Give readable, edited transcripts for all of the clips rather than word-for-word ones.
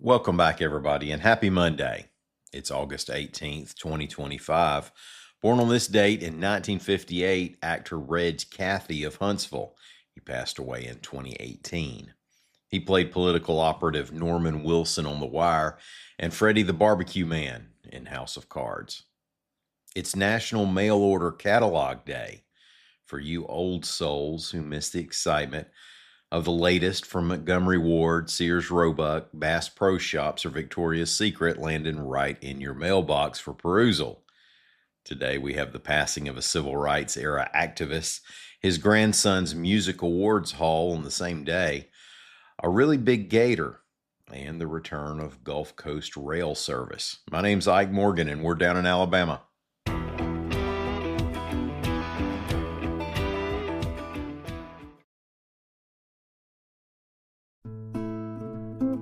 Welcome back, everybody, and happy Monday. It's August 18th, 2025. Born on this date in 1958, actor Reg Cathy of Huntsville. He passed away in 2018. He played political operative Norman Wilson on The Wire and Freddie the Barbecue Man in House of Cards. It's National Mail Order Catalog Day. For you old souls who miss the excitement of the latest from Montgomery Ward, Sears Roebuck, Bass Pro Shops, or Victoria's Secret landing right in your mailbox for perusal. Today we have the passing of a civil rights era activist, his grandson's music awards haul on the same day, a really big gator, and the return of Gulf Coast rail service. My name's Ike Morgan, and we're down in Alabama.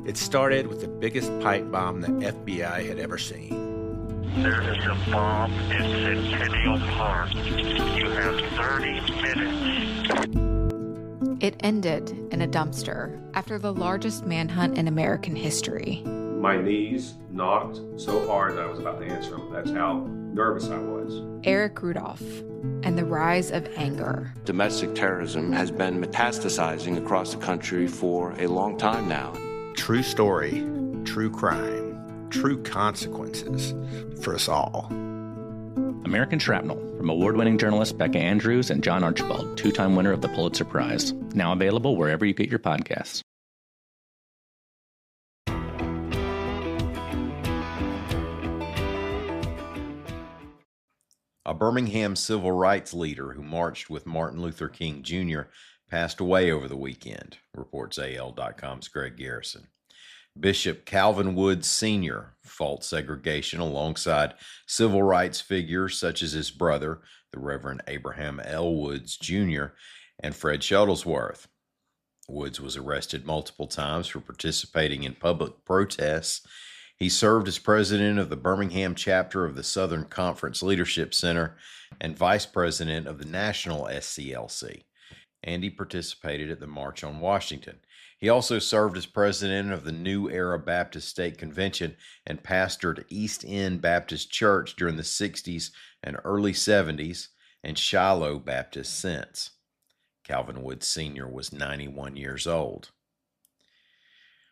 It started with the biggest pipe bomb the FBI had ever seen. There is a bomb in Centennial Park. You have 30 minutes. It ended in a dumpster after the largest manhunt in American history. My knees knocked so hard that I was about to answer them. That's how nervous I was. Eric Rudolph and the rise of anger. Domestic terrorism has been metastasizing across the country for a long time now. True story, true crime, true consequences for us all. American Shrapnel, from award-winning journalists Becca Andrews and John Archibald, two-time winner of the Pulitzer Prize. Now available wherever you get your podcasts. A Birmingham civil rights leader who marched with Martin Luther King Jr. passed away over the weekend, reports AL.com's Greg Garrison. Bishop Calvin Woods Sr. fought segregation alongside civil rights figures such as his brother, the Reverend Abraham L. Woods Jr., and Fred Shuttlesworth. Woods was arrested multiple times for participating in public protests. He served as president of the Birmingham chapter of the Southern Conference Leadership Center and vice president of the National SCLC. And he participated at the March on Washington. He also served as president of the New Era Baptist State Convention and pastored East End Baptist Church during the 60s and early 70s, and Shiloh Baptist since. Calvin Woods Sr. was 91 years old.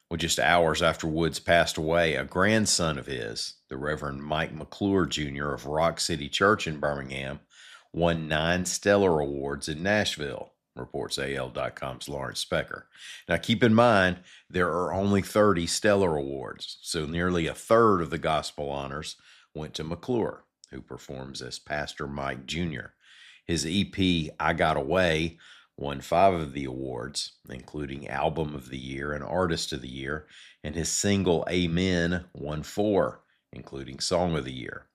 Well, just hours after Woods passed away, a grandson of his, the Reverend Mike McClure Jr. of Rock City Church in Birmingham, won 9 Stellar Awards in Nashville, reports AL.com's Lawrence Specker. Now, keep in mind, there are only 30 Stellar Awards, so nearly a third of the gospel honors went to McClure, who performs as Pastor Mike Jr. His EP, I Got Away, won 5 of the awards, including Album of the Year and Artist of the Year, and his single Amen won 4, including Song of the Year.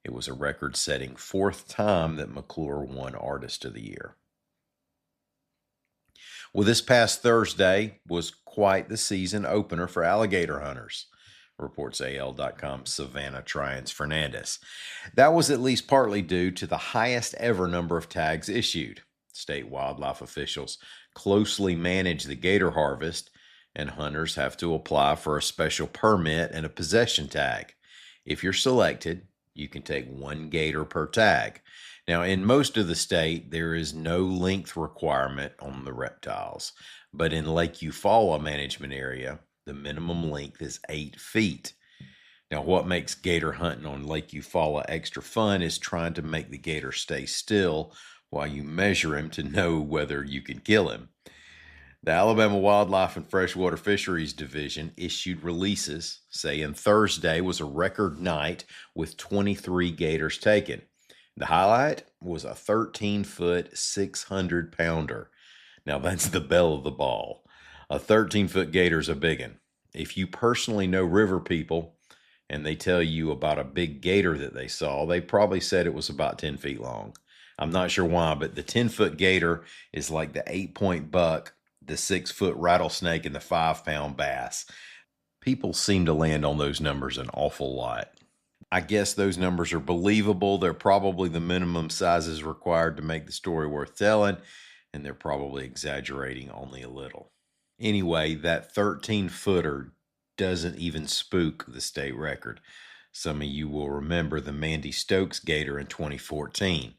It was a record-setting 4th time that McClure won Artist of the Year. Well, this past Thursday was quite the season opener for alligator hunters, reports AL.com's Savannah Trians-Fernandez. That was at least partly due to the highest ever number of tags issued. State wildlife officials closely manage the gator harvest, and hunters have to apply for a special permit and a possession tag. If you're selected, you can take 1 gator per tag. Now, in most of the state, there is no length requirement on the reptiles, but in Lake Eufaula Management Area, the minimum length is 8 feet. Now, what makes gator hunting on Lake Eufaula extra fun is trying to make the gator stay still while you measure him to know whether you can kill him. The Alabama Wildlife and Freshwater Fisheries Division issued releases saying Thursday was a record night with 23 gators taken. The highlight was a 13-foot, 600-pounder. Now, that's the belle of the ball. A 13-foot gator's a biggin. If you personally know river people and they tell you about a big gator that they saw, they probably said it was about 10 feet long. I'm not sure why, but the 10-foot gator is like the 8-point buck, the 6-foot rattlesnake, and the 5-pound bass. People seem to land on those numbers an awful lot. I guess those numbers are believable. They're probably the minimum sizes required to make the story worth telling, and they're probably exaggerating only a little. Anyway, that 13-footer doesn't even spook the state record. Some of you will remember the Mandy Stokes gator in 2014.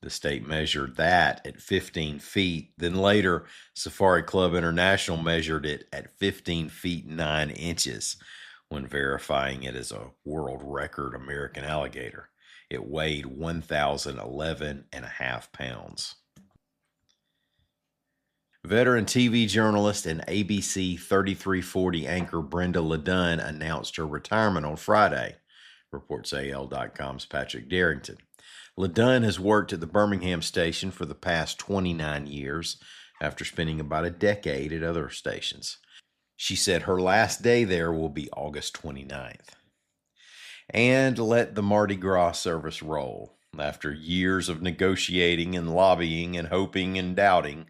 The state measured that at 15 feet. Then later, Safari Club International measured it at 15 feet 9 inches when verifying it as a world record American alligator. It weighed 1,011.5 pounds. Veteran TV journalist and ABC 3340 anchor Brenda Ledun announced her retirement on Friday, reports AL.com's Patrick Darrington. Ledun has worked at the Birmingham station for the past 29 years after spending about a decade at other stations. She said her last day there will be August 29th. And let the Mardi Gras service roll. After years of negotiating and lobbying and hoping and doubting,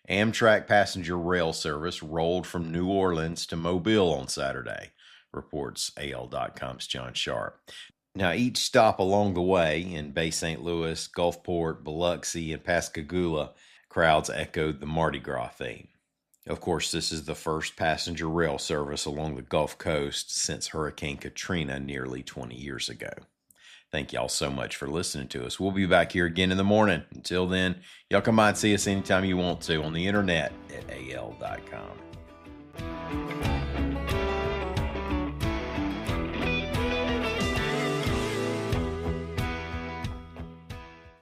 Amtrak passenger rail service rolled from New Orleans to Mobile on Saturday, reports AL.com's John Sharp. Now, each stop along the way in Bay St. Louis, Gulfport, Biloxi, and Pascagoula, crowds echoed the Mardi Gras theme. Of course, this is the first passenger rail service along the Gulf Coast since Hurricane Katrina nearly 20 years ago. Thank y'all so much for listening to us. We'll be back here again in the morning. Until then, y'all come by and see us anytime you want to on the internet at al.com.